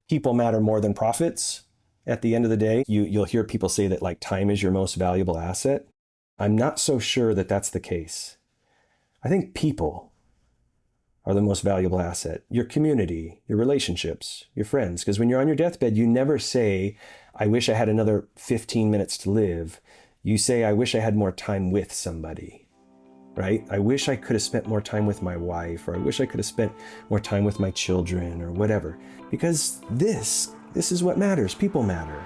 people matter more than profits at the end of the day. You'll hear people say that like time is your most valuable asset. I'm not so sure that that's the case. I think people are the most valuable asset. Your community, your relationships, your friends. Because when you're on your deathbed, you never say, I wish I had another 15 minutes to live. You say, I wish I had more time with somebody, right? I wish I could have spent more time with my wife, or I wish I could have spent more time with my children, or whatever. Because this is what matters. People matter.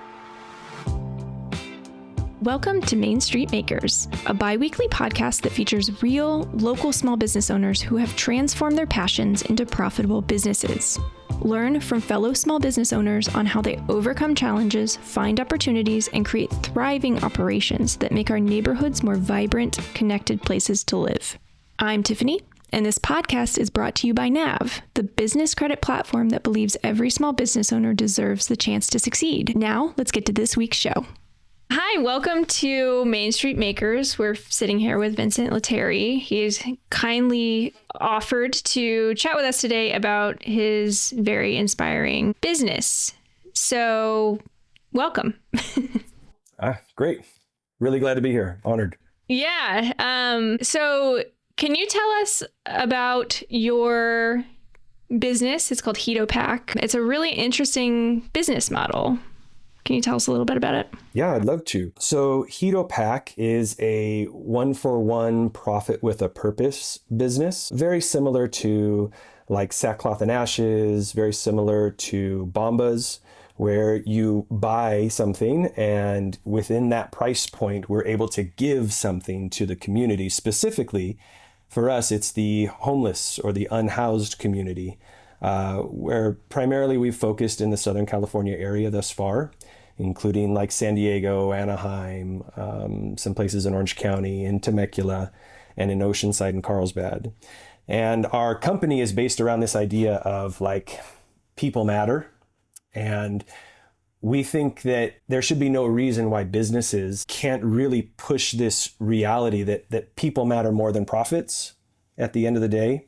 Welcome to Main Street Makers, a bi-weekly podcast that features real, local small business owners who have transformed their passions into profitable businesses. Learn from fellow small business owners on how they overcome challenges, find opportunities, and create thriving operations that make our neighborhoods more vibrant, connected places to live. I'm Tiffany, and this podcast is brought to you by NAV, the business credit platform that believes every small business owner deserves the chance to succeed. Now, let's get to this week's show. Hi, welcome to Main Street Makers. We're sitting here with Vincent Latteri. He's kindly offered to chat with us today about his very inspiring business. So, welcome. Great. Really glad to be here. Honored. Yeah. So, can you tell us about your business? It's called Hito. It's a really interesting business model. Can you tell us a little bit about it? Yeah, I'd love to. So Hito is a one-for-one profit with a purpose business, very similar to like Sackcloth and Ashes, very similar to Bombas, where you buy something and within that price point, we're able to give something to the community. Specifically, for us, it's the homeless or the unhoused community, where primarily we've focused in the Southern California area thus far, including like San Diego, Anaheim, some places in Orange County, in Temecula, and in Oceanside and Carlsbad. And our company is based around this idea of like people matter. And we think that there should be no reason why businesses can't really push this reality that people matter more than profits at the end of the day.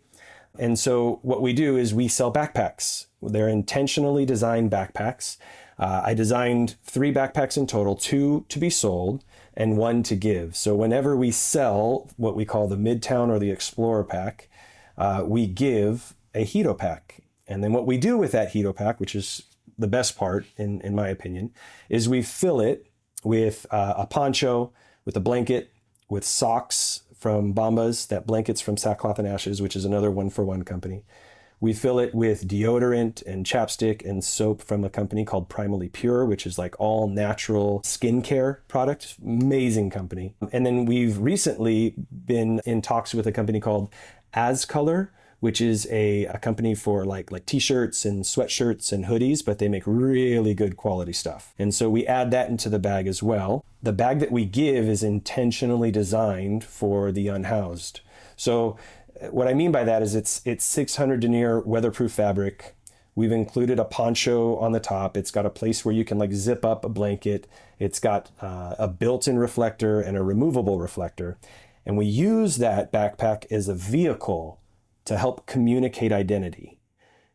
And so what we do is we sell backpacks. They're intentionally designed backpacks. I designed 3 backpacks in total, 2 to be sold and 1 to give. So whenever we sell what we call the Midtown or the Explorer pack, we give a Hito pack. And then what we do with that Hito pack, which is the best part in my opinion, is we fill it with a poncho, with a blanket, with socks from Bombas, that blanket's from Sackcloth and Ashes, which is another one-for-one company. We fill it with deodorant and chapstick and soap from a company called Primally Pure, which is like all natural skincare product. Amazing company. And then we've recently been in talks with a company called As Color, which is a company for like t-shirts and sweatshirts and hoodies, but they make really good quality stuff. And so we add that into the bag as well. The bag that we give is intentionally designed for the unhoused. So what I mean by that is it's 600 denier weatherproof fabric. We've included a poncho on the top. It's got a place where you can like zip up a blanket. It's got a built-in reflector and a removable reflector. And we use that backpack as a vehicle to help communicate identity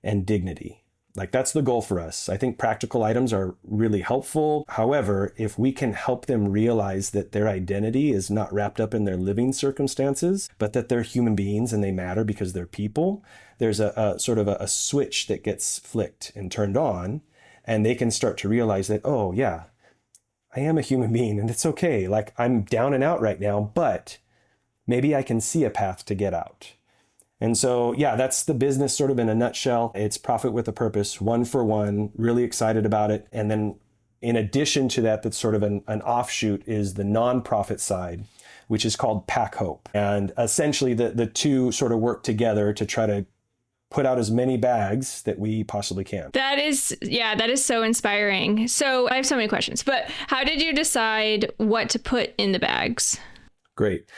and dignity. Like that's the goal for us. I think practical items are really helpful. However, if we can help them realize that their identity is not wrapped up in their living circumstances, but that they're human beings and they matter because they're people, there's a sort of a switch that gets flicked and turned on, and they can start to realize that, oh yeah, I am a human being and it's okay. Like I'm down and out right now, but maybe I can see a path to get out. And so, yeah, that's the business sort of in a nutshell. It's profit with a purpose, one for one, really excited about it. And then in addition to that, that's sort of an offshoot is the nonprofit side, which is called Pack Hope. And essentially the two sort of work together to try to put out as many bags that we possibly can. That is so inspiring. So I have so many questions, but how did you decide what to put in the bags? Great.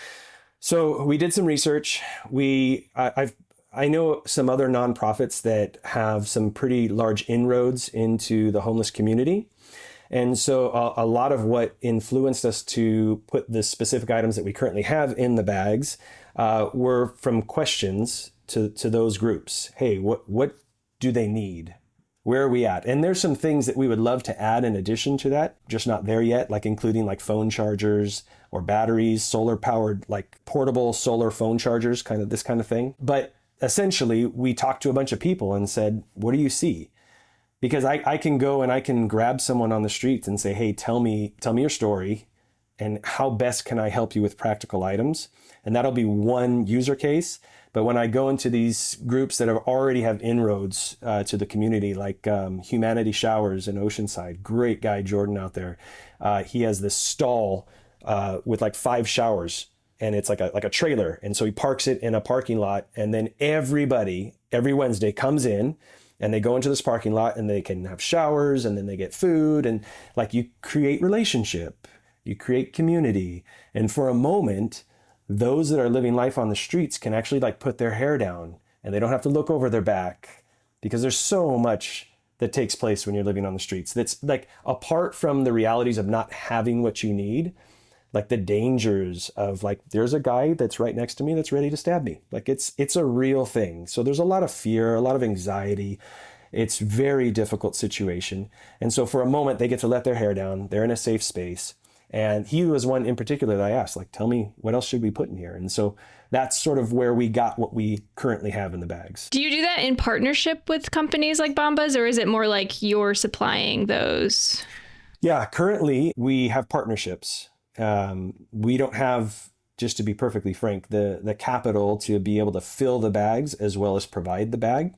So we did some research. I know some other nonprofits that have some pretty large inroads into the homeless community. And so a lot of what influenced us to put the specific items that we currently have in the bags were from questions to those groups. Hey, what do they need? Where are we at? And there's some things that we would love to add in addition to that, just not there yet, like including like phone chargers or batteries, solar powered, like portable solar phone chargers, kind of this kind of thing. But essentially, we talked to a bunch of people and said, what do you see? Because I can go and I can grab someone on the streets and say, hey, tell me your story and how best can I help you with practical items? And that'll be one user case. But when I go into these groups that already have inroads to the community, like Humanity Showers in Oceanside, great guy, Jordan out there. He has this stall with like 5 showers, and it's like a trailer. And so he parks it in a parking lot, and then everybody, every Wednesday, comes in, and they go into this parking lot, and they can have showers, and then they get food, and like you create relationship, you create community. And for a moment, those that are living life on the streets can actually like put their hair down and they don't have to look over their back, because there's so much that takes place when you're living on the streets. That's like apart from the realities of not having what you need, like the dangers of like, there's a guy that's right next to me that's ready to stab me. Like it's a real thing. So there's a lot of fear, a lot of anxiety. It's very difficult situation. And so for a moment, they get to let their hair down. They're in a safe space. And he was one in particular that I asked, like, tell me, what else should we put in here? And so that's sort of where we got what we currently have in the bags. Do you do that in partnership with companies like Bombas, or is it more like you're supplying those? Yeah, currently we have partnerships. We don't have, just to be perfectly frank, the capital to be able to fill the bags as well as provide the bag.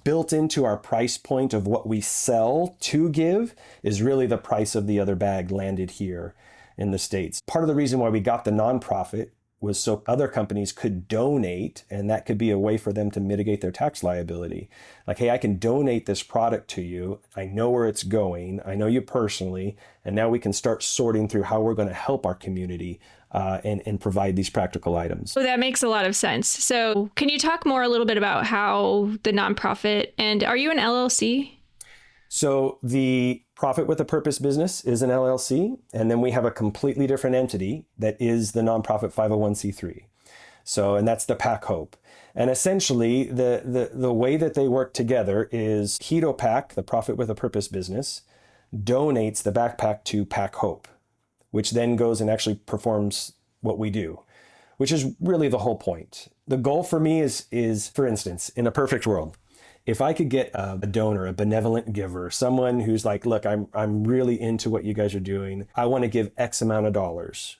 Built into our price point of what we sell to give is really the price of the other bag landed here in the States. Part of the reason why we got the nonprofit was so other companies could donate, and that could be a way for them to mitigate their tax liability. Like, hey, I can donate this product to you. I know where it's going. I know you personally. And now we can start sorting through how we're going to help our community and provide these practical items. So that makes a lot of sense. So can you talk more a little bit about how the nonprofit, and are you an LLC? So the Profit with a Purpose business is an LLC, and then we have a completely different entity that is the nonprofit 501c3. So, and that's the Pack Hope. And essentially, the way that they work together is Hito Pack, the Profit with a Purpose business, donates the backpack to Pack Hope, which then goes and actually performs what we do, which is really the whole point. The goal for me is, for instance, in a perfect world, if I could get a donor, a benevolent giver, someone who's like, look, I'm really into what you guys are doing. I want to give X amount of dollars.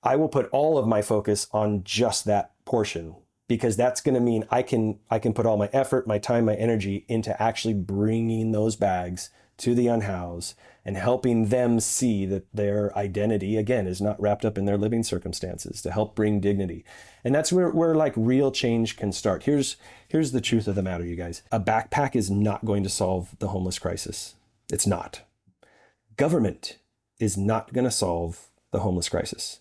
I will put all of my focus on just that portion, because that's going to mean I can put all my effort, my time, my energy into actually bringing those bags to the unhoused and helping them see that their identity, again, is not wrapped up in their living circumstances, to help bring dignity. And that's where like real change can start. Here's the truth of the matter, you guys. A backpack is not going to solve the homeless crisis. It's not. Government is not going to solve the homeless crisis.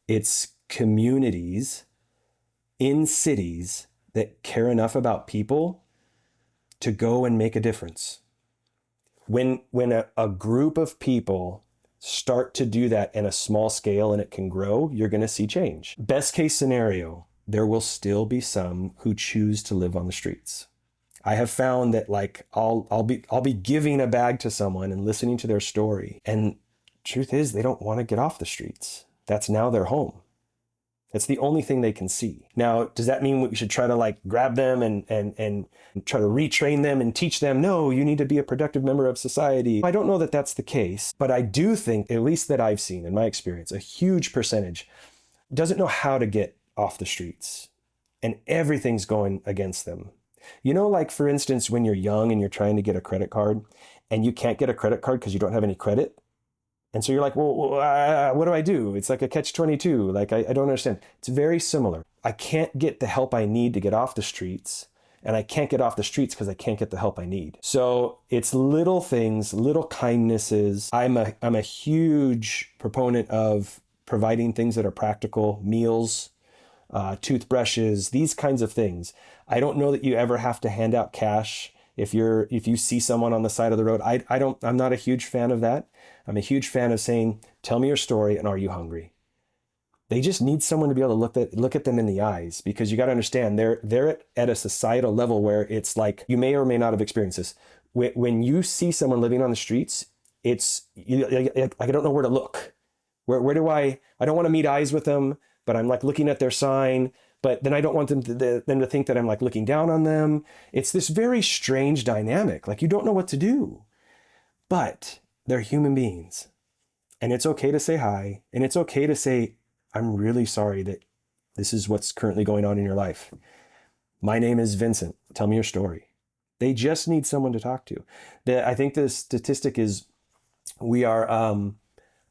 It's communities in cities that care enough about people to go and make a difference. When a group of people start to do that in a small scale and it can grow, you're going to see change. Best case scenario, there will still be some who choose to live on the streets. I have found that like I'll be giving a bag to someone and listening to their story, and truth is they don't want to get off the streets. That's now their home. That's the only thing they can see. Now, does that mean we should try to like grab them and try to retrain them and teach them, no, you need to be a productive member of society? I don't know that that's the case, but I do think, at least that I've seen in my experience, a huge percentage doesn't know how to get off the streets, and everything's going against them. You know, like for instance, when you're young and you're trying to get a credit card and you can't get a credit card because you don't have any credit. And so you're like, well, what do I do? It's like a catch-22. Like, I don't understand. It's very similar. I can't get the help I need to get off the streets, and I can't get off the streets because I can't get the help I need. So it's little things, little kindnesses. I'm a huge proponent of providing things that are practical, meals, toothbrushes, these kinds of things. I don't know that you ever have to hand out cash if you see someone on the side of the road. I'm not a huge fan of that. I'm a huge fan of saying, tell me your story and are you hungry? They just need someone to be able to look at them in the eyes, because you got to understand they're at a societal level where it's like, you may or may not have experienced this. When you see someone living on the streets, it's I don't know where to look. Where do I don't want to meet eyes with them, but I'm like looking at their sign, but then I don't want them to think that I'm like looking down on them. It's this very strange dynamic. Like, you don't know what to do, but they're human beings, and it's okay to say hi, and it's okay to say, I'm really sorry that this is what's currently going on in your life. My name is Vincent. Tell me your story. They just need someone to talk to. I think the statistic is we are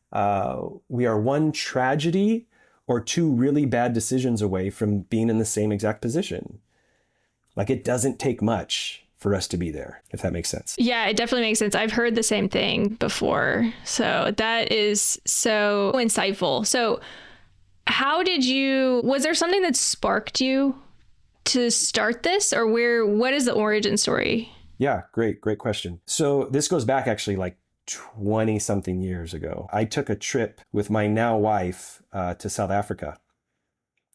one tragedy or two really bad decisions away from being in the same exact position. Like, it doesn't take much for us to be there, if that makes sense. Yeah, it definitely makes sense. I've heard the same thing before. So that is so insightful. So was there something that sparked you to start this, or what is the origin story? Yeah, great question. So this goes back actually like 20 something years ago. I took a trip with my now wife to South Africa.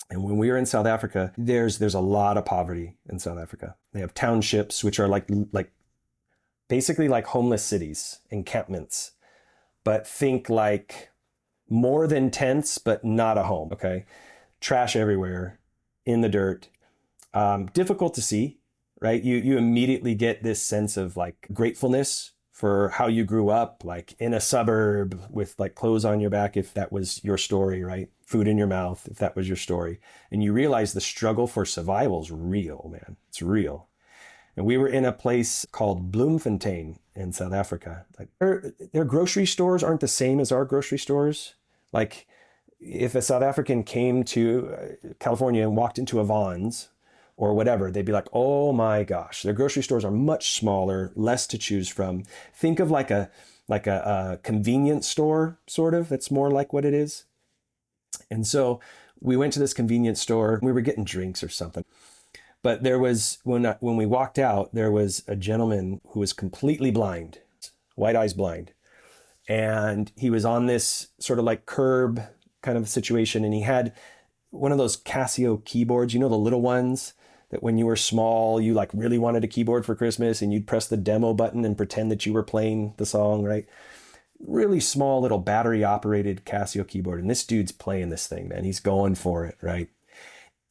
And when we were in South Africa, there's a lot of poverty in South Africa. They have townships, which are like basically like homeless cities, encampments, but think like more than tents, but not a home. Okay. Trash everywhere, in the dirt, difficult to see, right? You immediately get this sense of like gratefulness for how you grew up, like in a suburb with like clothes on your back, if that was your story, right? Food in your mouth, if that was your story. And you realize the struggle for survival is real, man. It's real. And we were in a place called Bloemfontein in South Africa. Like their grocery stores aren't the same as our grocery stores. Like, if a South African came to California and walked into a Vons or whatever, they'd be like, oh my gosh, their grocery stores are much smaller, less to choose from. Think of like a convenience store, sort of. That's more like what it is. And so we went to this convenience store. We were getting drinks or something. But there was, when we walked out, there was a gentleman who was completely blind, white eyes blind. And he was on this sort of like curb kind of situation. And he had one of those Casio keyboards, the little ones that when you were small, you like really wanted a keyboard for Christmas and you'd press the demo button and pretend that you were playing the song, right? Really small little battery operated Casio keyboard. And this dude's playing this thing, man. He's going for it, right?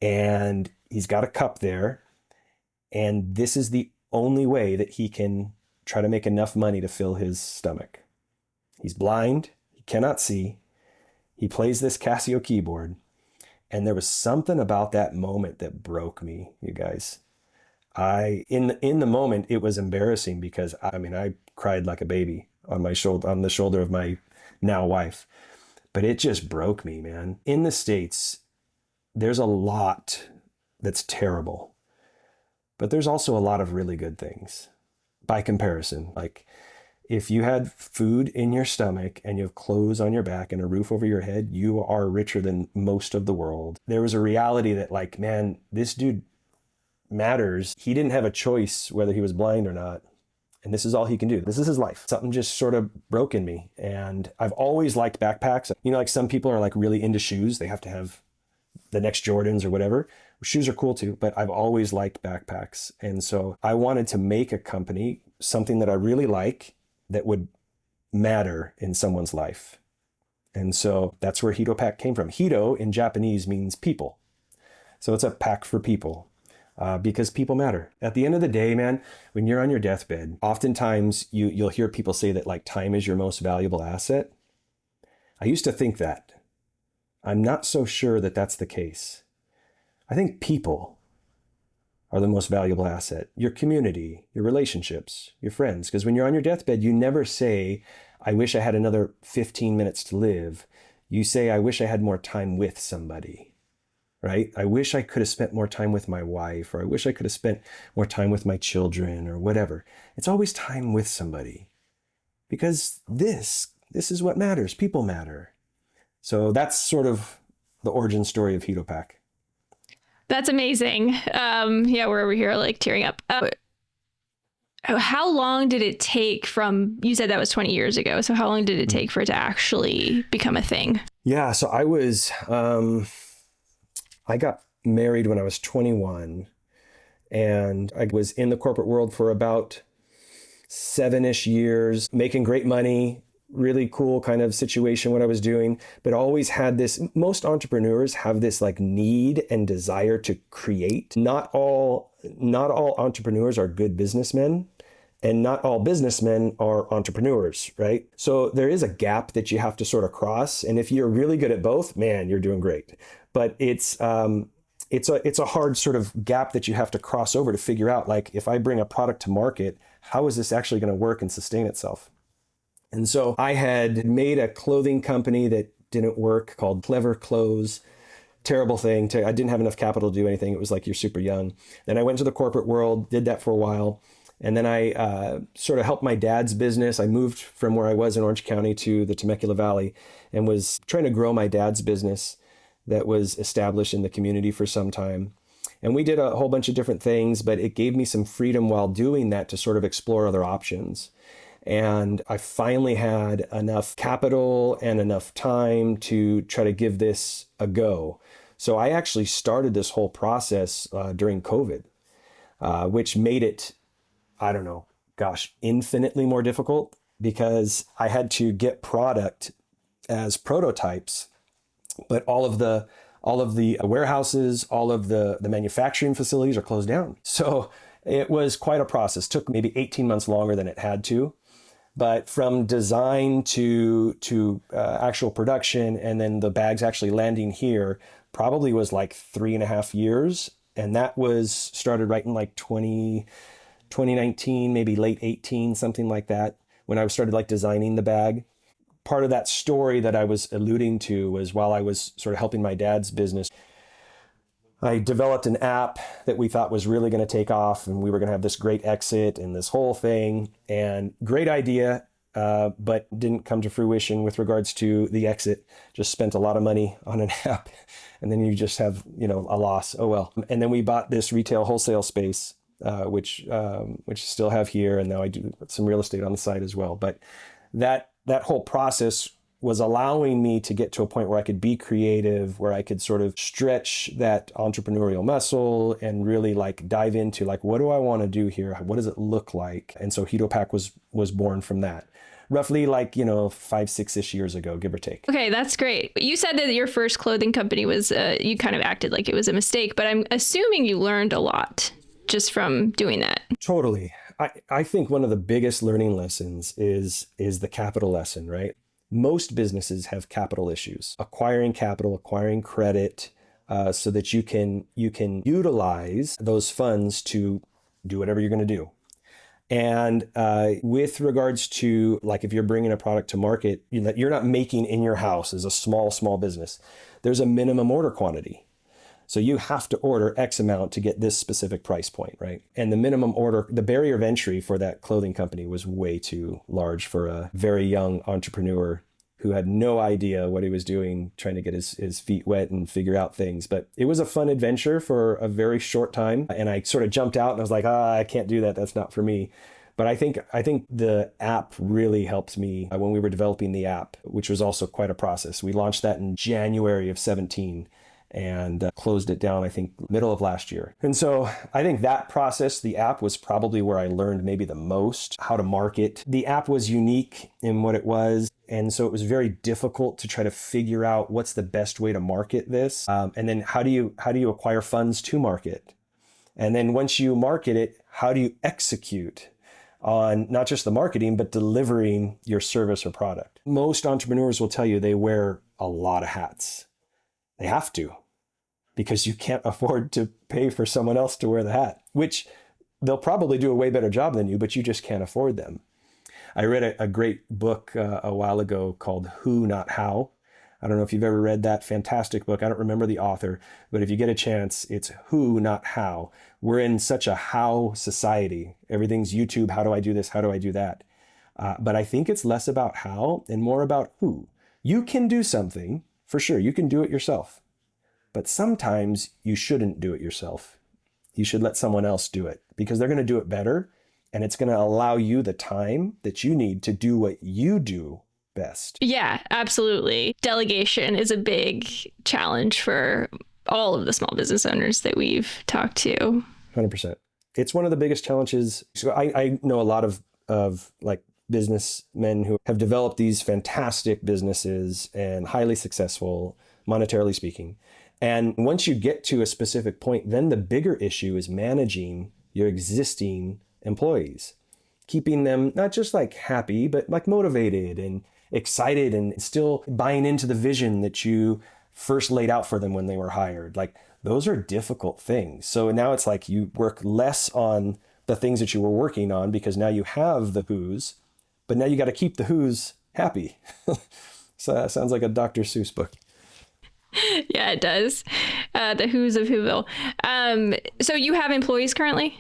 And he's got a cup there. And this is the only way that he can try to make enough money to fill his stomach. He's blind. He cannot see. He plays this Casio keyboard. And there was something about that moment that broke me, you guys. In the moment, it was embarrassing because I cried like a baby on the shoulder of my now wife. But it just broke me, man. In the States, there's a lot that's terrible. But there's also a lot of really good things by comparison. Like, if you had food in your stomach and you have clothes on your back and a roof over your head, you are richer than most of the world. There was a reality that like, man, this dude matters. He didn't have a choice whether he was blind or not. And this is all he can do. This is his life. Something just sort of broke in me. And I've always liked backpacks. Like some people are like really into shoes. They have to have the next Jordans or whatever. Shoes are cool too, but I've always liked backpacks. And so I wanted to make a company, something that I really like, that would matter in someone's life. And so that's where Hito Pack came from. Hito in Japanese means people. So it's a pack for people because people matter. At the end of the day, man, when you're on your deathbed, oftentimes you'll hear people say that like time is your most valuable asset. I used to think that. I'm not so sure that that's the case. I think people are the most valuable asset. Your community, your relationships, your friends. Because when you're on your deathbed, you never say, I wish I had another 15 minutes to live. You say, I wish I had more time with somebody, right? I wish I could have spent more time with my wife, or I wish I could have spent more time with my children, or whatever. It's always time with somebody. Because this is what matters. People matter. So that's sort of the origin story of Hito Pack. That's amazing. Yeah, we're over here like tearing up. How long did it take from, you said that was 20 years ago. So how long did it take for it to actually become a thing? Yeah. So I got married when I was 21, and I was in the corporate world for about 7-ish years, making great money, really cool kind of situation what I was doing, but always had this, most entrepreneurs have this like need and desire to create. Not all entrepreneurs are good businessmen, and not all businessmen are entrepreneurs, right? So there is a gap that you have to sort of cross. And if you're really good at both, man, you're doing great. But it's a hard sort of gap that you have to cross over to figure out, like, if I bring a product to market, how is this actually going to work and sustain itself? And so I had made a clothing company that didn't work called Clever Clothes. Terrible thing. I didn't have enough capital to do anything. It was like, you're super young. Then I went to the corporate world, did that for a while. And then I sort of helped my dad's business. I moved from where I was in Orange County to the Temecula Valley and was trying to grow my dad's business that was established in the community for some time. And we did a whole bunch of different things, but it gave me some freedom while doing that to sort of explore other options. And I finally had enough capital and enough time to try to give this a go. So I actually started this whole process during COVID, which made it, I don't know, infinitely more difficult, because I had to get product as prototypes, but all of the warehouses, all of the manufacturing facilities are closed down. So it was quite a process. Took maybe 18 months longer than it had to. But from design to actual production, and then the bags actually landing here, probably was like 3.5 years. And that was started right in like 2019, maybe late 18, something like that, when I started like designing the bag. Part of that story that I was alluding to was, while I was sort of helping my dad's business, I developed an app that we thought was really going to take off, and we were going to have this great exit and this whole thing, and great idea, but didn't come to fruition with regards to the exit. Just spent a lot of money on an app, and then you just have, a loss. Oh well. And then we bought this retail wholesale space, which still have here, and now I do some real estate on the side as well. But that whole process was allowing me to get to a point where I could be creative, where I could sort of stretch that entrepreneurial muscle and really like dive into like, what do I want to do here? What does it look like? And so Hito Pack was born from that. Roughly like, 5-6-ish years ago, give or take. Okay, that's great. You said that your first clothing company was, you kind of acted like it was a mistake, but I'm assuming you learned a lot just from doing that. Totally. I think one of the biggest learning lessons is the capital lesson, right? Most businesses have capital issues, acquiring capital, acquiring credit, so that you can utilize those funds to do whatever you're going to do. And with regards to, like, if you're bringing a product to market, you're not making in your house as a small business. There's a minimum order quantity. So you have to order X amount to get this specific price point, right? And the minimum order, the barrier of entry for that clothing company was way too large for a very young entrepreneur who had no idea what he was doing, trying to get his feet wet and figure out things. But it was a fun adventure for a very short time. And I sort of jumped out and I was like, I can't do that. That's not for me. But I think the app really helped me when we were developing the app, which was also quite a process. We launched that in January of 2017. And closed it down, I think, middle of last year. And so I think that process, the app, was probably where I learned maybe the most how to market. The app was unique in what it was. And so it was very difficult to try to figure out what's the best way to market this. And then how do you acquire funds to market? And then once you market it, how do you execute on not just the marketing, but delivering your service or product? Most entrepreneurs will tell you they wear a lot of hats. They have to, because you can't afford to pay for someone else to wear the hat, which they'll probably do a way better job than you, but you just can't afford them. I read a great book a while ago called Who, Not How. I don't know if you've ever read that. Fantastic book. I don't remember the author, but if you get a chance, it's Who, Not How. We're in such a how society. Everything's YouTube. How do I do this? How do I do that? But I think it's less about how and more about who. You can do something. For sure, you can do it yourself, but sometimes you shouldn't do it yourself. You should let someone else do it, because they're going to do it better and it's going to allow you the time that you need to do what you do best. Yeah, absolutely. Delegation is a big challenge for all of the small business owners that we've talked to. 100%. It's one of the biggest challenges. So I know a lot of like businessmen who have developed these fantastic businesses and highly successful, monetarily speaking. And once you get to a specific point, then the bigger issue is managing your existing employees, keeping them not just like happy, but like motivated and excited and still buying into the vision that you first laid out for them when they were hired. Like those are difficult things. So now it's like you work less on the things that you were working on because now you have the who's, but now you got to keep the who's happy. So that sounds like a Dr. Seuss book. Yeah, it does. The who's of Whoville. So you have employees currently?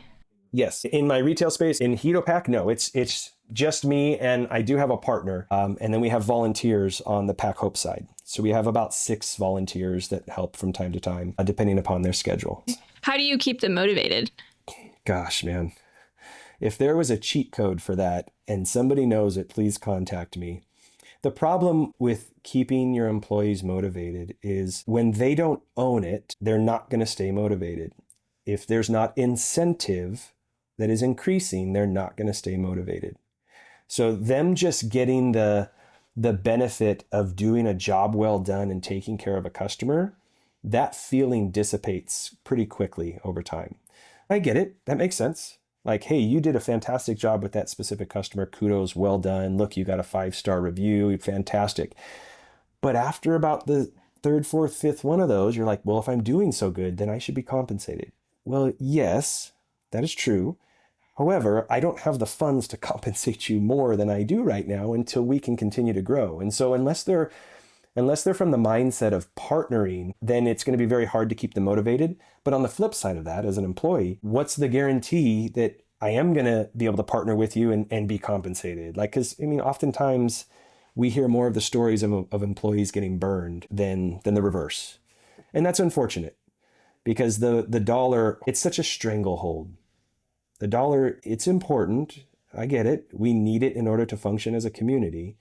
Yes. In my retail space, in Hito Pack, no, it's just me, and I do have a partner. And then we have volunteers on the Pack Hope side. So we have about 6 volunteers that help from time to time, depending upon their schedule. How do you keep them motivated? Gosh, man. If there was a cheat code for that and somebody knows it, please contact me. The problem with keeping your employees motivated is when they don't own it, they're not going to stay motivated. If there's not incentive that is increasing, they're not going to stay motivated. So them just getting the benefit of doing a job well done and taking care of a customer, that feeling dissipates pretty quickly over time. I get it. That makes sense. Like, hey, you did a fantastic job with that specific customer. Kudos, well done. Look, you got a 5-star review. Fantastic. But after about the 3rd, 4th, 5th one of those, you're like, well, if I'm doing so good, then I should be compensated. Well, yes, that is true. However, I don't have the funds to compensate you more than I do right now until we can continue to grow. And so unless they're from the mindset of partnering, then it's going to be very hard to keep them motivated. But on the flip side of that, as an employee, what's the guarantee that I am going to be able to partner with you and be compensated? Like, because I mean, oftentimes we hear more of the stories of employees getting burned than the reverse. And that's unfortunate because the dollar, it's such a stranglehold. The dollar, it's important. I get it. We need it in order to function as a community.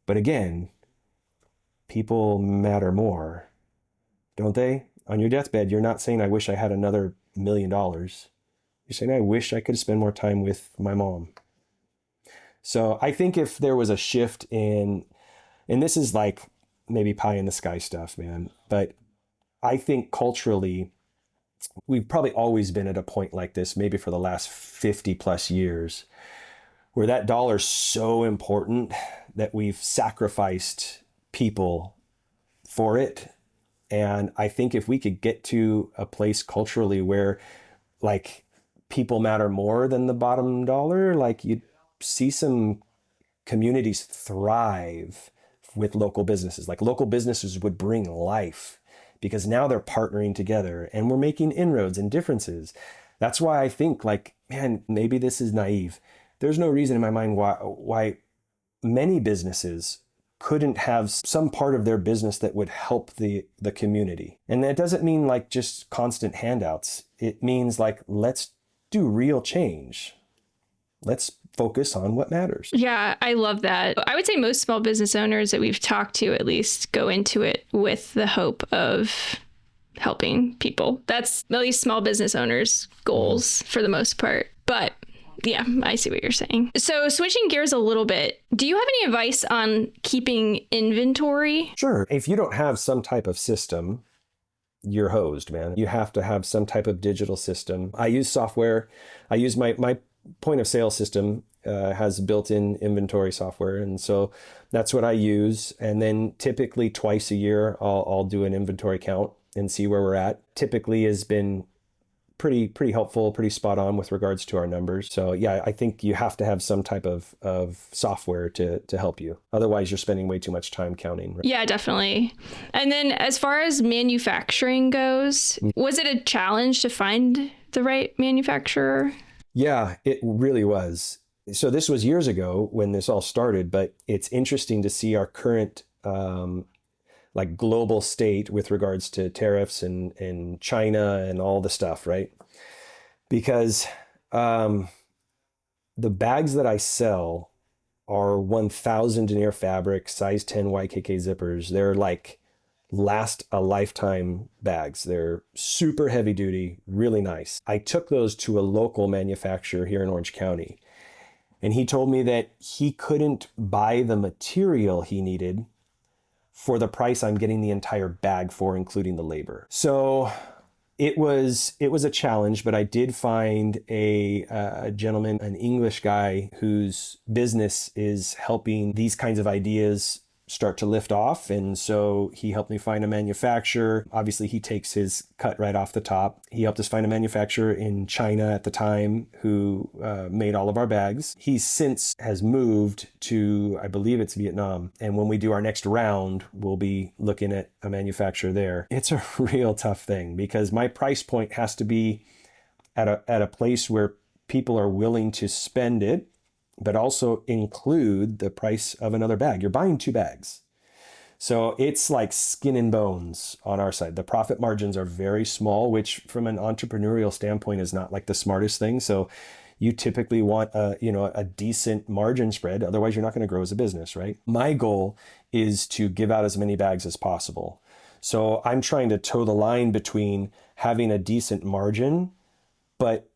But again, people matter more, don't they? On your deathbed, you're not saying, I wish I had another $1 million. You're saying, I wish I could spend more time with my mom. So I think if there was a shift in, and this is like maybe pie in the sky stuff, man, but I think culturally, we've probably always been at a point like this, maybe for the last 50 plus years, where that dollar's so important that we've sacrificed people for it. And I think if we could get to a place culturally where like people matter more than the bottom dollar, like you'd see some communities thrive with local businesses. Like local businesses would bring life because now they're partnering together and we're making inroads and differences. That's why I think like, man, maybe this is naive. There's no reason in my mind why many businesses couldn't have some part of their business that would help the community. And that doesn't mean like just constant handouts. It means like, let's do real change. Let's focus on what matters. Yeah, I love that. I would say most small business owners that we've talked to at least go into it with the hope of helping people. That's at least small business owners' goals for the most part. But yeah, I see what you're saying. So switching gears a little bit, do you have any advice on keeping inventory? Sure. If you don't have some type of system, you're hosed, man. You have to have some type of digital system. I use software. I use my point of sale system has built-in inventory software. And so that's what I use. And then typically twice a year, I'll do an inventory count and see where we're at. Typically has been pretty helpful, pretty spot on with regards to our numbers. So yeah, I think you have to have some type of software to help you. Otherwise, you're spending way too much time counting. Right? Yeah, definitely. And then as far as manufacturing goes, was it a challenge to find the right manufacturer? Yeah, it really was. So this was years ago when this all started, but it's interesting to see our current like global state with regards to tariffs and China and all the stuff, right? Because the bags that I sell are 1000 denier fabric, size 10 YKK zippers. They're like last a lifetime bags. They're super heavy duty, really nice. I took those to a local manufacturer here in Orange County, and he told me that he couldn't buy the material he needed for the price I'm getting the entire bag for, including the labor. So it was a challenge, but I did find a gentleman, an English guy whose business is helping these kinds of ideas start to lift off. And so he helped me find a manufacturer. Obviously, he takes his cut right off the top. He helped us find a manufacturer in China at the time who made all of our bags. He since has moved to, I believe it's Vietnam. And when we do our next round, we'll be looking at a manufacturer there. It's a real tough thing because my price point has to be at a place where people are willing to spend it, but also include the price of another bag. You're buying 2 bags. So it's like skin and bones on our side. The profit margins are very small, which from an entrepreneurial standpoint is not like the smartest thing. So you typically want a decent margin spread. Otherwise, you're not going to grow as a business, right? My goal is to give out as many bags as possible. So I'm trying to toe the line between having a decent margin, but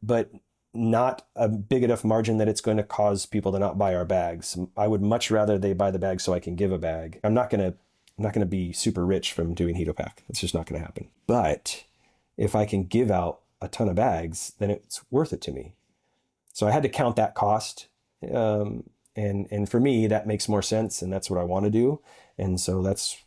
not a big enough margin that it's going to cause people to not buy our bags. I would much rather they buy the bag so I can give a bag. I'm not going to be super rich from doing Hito Pack. It's just not going to happen. But if I can give out a ton of bags, then it's worth it to me. So I had to count that cost. And for me, that makes more sense. And that's what I want to do. And so that's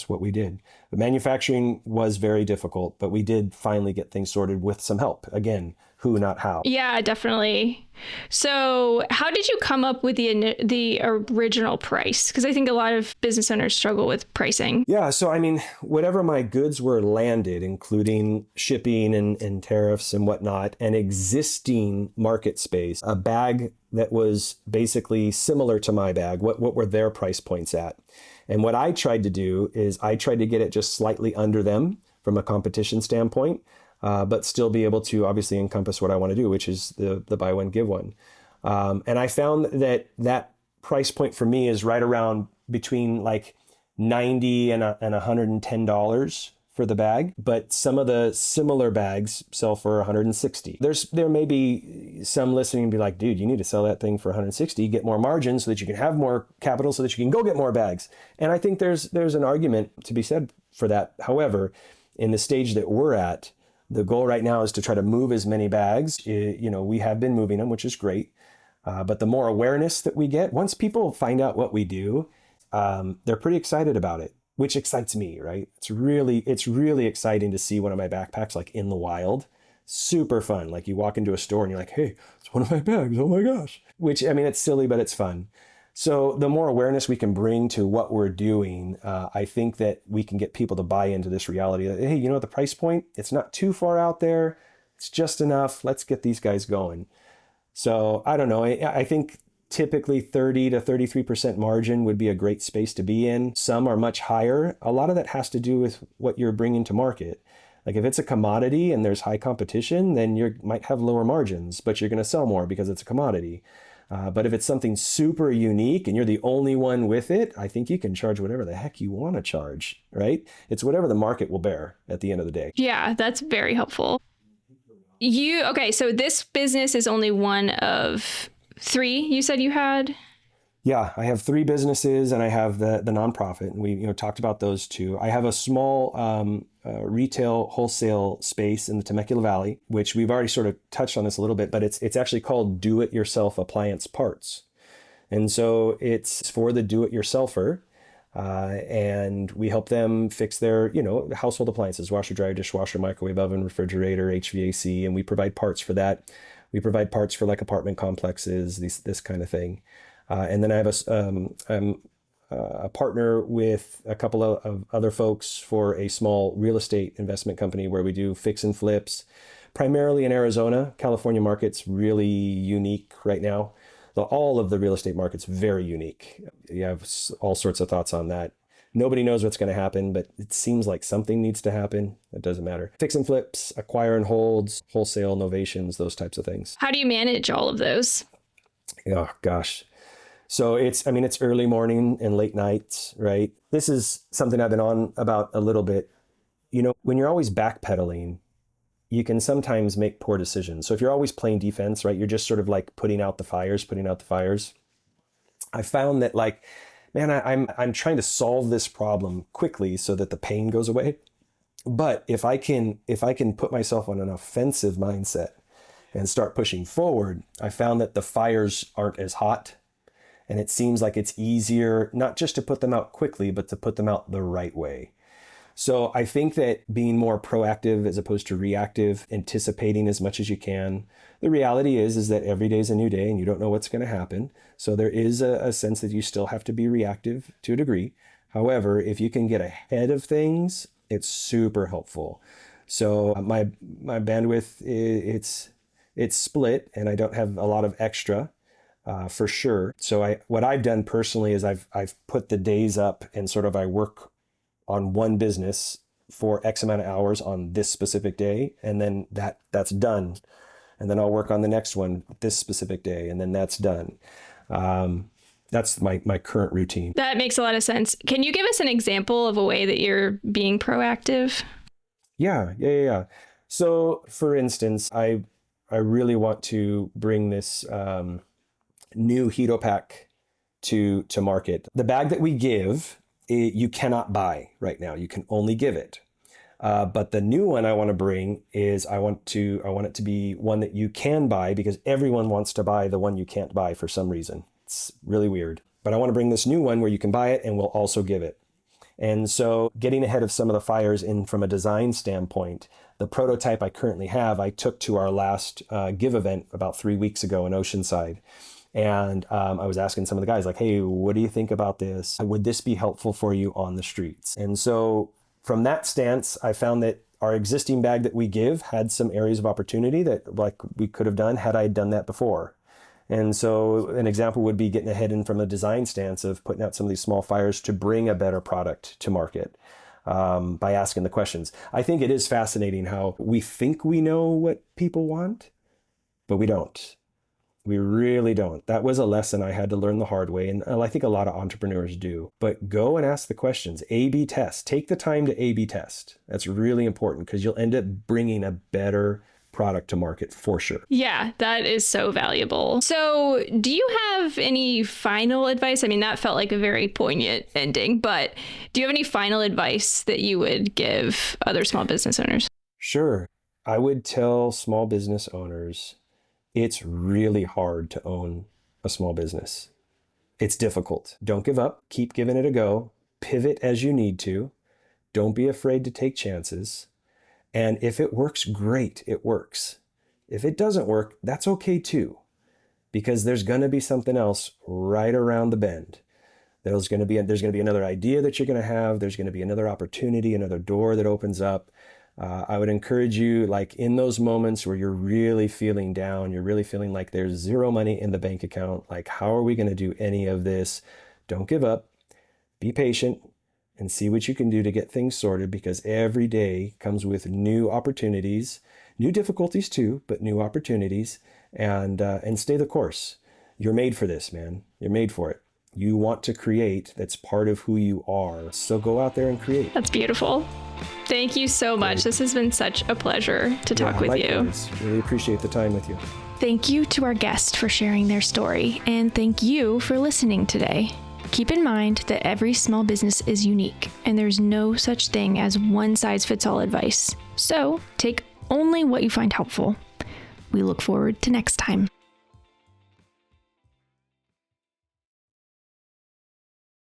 what we did. But manufacturing was very difficult, but we did finally get things sorted with some help. Again, who, not how. Yeah, definitely. So how did you come up with the original price? Because I think a lot of business owners struggle with pricing. Yeah, so I mean, whatever my goods were landed, including shipping and tariffs and whatnot, and existing market space, a bag that was basically similar to my bag, what were their price points at? And what I tried to do is I tried to get it just slightly under them from a competition standpoint, but still be able to obviously encompass what I want to do, which is the buy one, give one. And I found that price point for me is right around between like $90 and $110 for the bag, but some of the similar bags sell for $160. There may be some listening and be like, dude, you need to sell that thing for $160, get more margin so that you can have more capital so that you can go get more bags. And I think there's an argument to be said for that. However, in the stage that we're at, the goal right now is to try to move as many bags. We have been moving them, which is great. But the more awareness that we get, once people find out what we do, they're pretty excited about it, which excites me, right? It's really exciting to see one of my backpacks like in the wild. Super fun. Like you walk into a store and you're like, hey, it's one of my bags. Oh my gosh. Which, I mean, it's silly, but it's fun. So the more awareness we can bring to what we're doing, I think that we can get people to buy into this reality that, hey, the price point, it's not too far out there. It's just enough. Let's get these guys going. So I don't know. I think typically 30 to 33% margin would be a great space to be in. Some are much higher. A lot of that has to do with what you're bringing to market. Like if it's a commodity and there's high competition, then you might have lower margins, but you're going to sell more because it's a commodity. But if it's something super unique and you're the only one with it, I think you can charge whatever the heck you want to charge, right? It's whatever the market will bear at the end of the day. Yeah, that's very helpful. So this business is only one of 3 you said you had? Yeah, I have 3 businesses and I have the nonprofit, and we talked about those 2. I have a small retail wholesale space in the Temecula Valley, which we've already sort of touched on this a little bit, but it's actually called Do-It-Yourself Appliance Parts. And so it's for the do-it-yourselfer, and we help them fix their household appliances, washer, dryer, dishwasher, microwave oven, refrigerator, HVAC, and we provide parts for that. We provide parts for like apartment complexes, this kind of thing. And then I have a partner with a couple of other folks for a small real estate investment company where we do fix and flips, primarily in Arizona. California market's really unique right now. All of the real estate market's very unique. You have all sorts of thoughts on that. Nobody knows what's going to happen, but it seems like something needs to happen. It doesn't matter. Fix and flips, acquire and holds, wholesale, novations, those types of things. How do you manage all of those? Oh gosh. So it's early morning and late nights, right? This is something I've been on about a little bit. When you're always backpedaling, you can sometimes make poor decisions. So if you're always playing defense, right, you're just sort of like putting out the fires, putting out the fires. I found that like, man, I'm trying to solve this problem quickly so that the pain goes away. But if I can put myself on an offensive mindset and start pushing forward, I found that the fires aren't as hot. And it seems like it's easier not just to put them out quickly, but to put them out the right way. So I think that being more proactive as opposed to reactive, anticipating as much as you can. The reality is that every day is a new day and you don't know what's going to happen. So there is a sense that you still have to be reactive to a degree. However, if you can get ahead of things, it's super helpful. So my bandwidth, it's split and I don't have a lot of extra. For sure. So what I've done personally is I've put the days up and sort of I work on one business for X amount of hours on this specific day, and then that's done. And then I'll work on the next one this specific day, and then that's done. That's my current routine. That makes a lot of sense. Can you give us an example of a way that you're being proactive? Yeah. So for instance, I really want to bring this new Hito pack to market. The bag that we give, you cannot buy right now. You can only give it. But the new one I want to bring is I want it to be one that you can buy because everyone wants to buy the one you can't buy for some reason. It's really weird. But I want to bring this new one where you can buy it and we'll also give it. And so getting ahead of some of the fires in from a design standpoint, the prototype I currently have, I took to our last give event about 3 weeks ago in Oceanside. And I was asking some of the guys like, hey, what do you think about this? Would this be helpful for you on the streets? And so from that stance, I found that our existing bag that we give had some areas of opportunity that like we could have done had I done that before. And so an example would be getting ahead in from a design stance of putting out some of these small fires to bring a better product to market by asking the questions. I think it is fascinating how we think we know what people want, but we don't. We really don't. That was a lesson I had to learn the hard way. And I think a lot of entrepreneurs do. But go and ask the questions. A/B test. Take the time to A/B test. That's really important because you'll end up bringing a better product to market for sure. Yeah, that is so valuable. So do you have any final advice? I mean, that felt like a very poignant ending, but do you have any final advice that you would give other small business owners? Sure. I would tell small business owners, it's really hard to own a small business. It's difficult. Don't give up. Keep giving it a go. Pivot as you need to. Don't be afraid to take chances. And if it works, great, it works. If it doesn't work, that's okay too, because there's going to be something else right around the bend. There's going to be another idea that you're going to have. There's going to be another opportunity, another door that opens up. I would encourage you, like in those moments where you're really feeling down, you're really feeling like there's zero money in the bank account, like how are we going to do any of this? Don't give up. Be patient and see what you can do to get things sorted, because every day comes with new opportunities, new difficulties too, but new opportunities, and stay the course. You're made for this, man. You're made for it. You want to create. That's part of who you are. So go out there and create. That's beautiful. Thank you so much. Great. This has been such a pleasure to talk with likewise. you. Really appreciate the time with you. Thank you to our guest for sharing their story, and thank you for listening today. Keep in mind that every small business is unique, and there's no such thing as one-size-fits-all advice. So take only what you find helpful. We look forward to next time.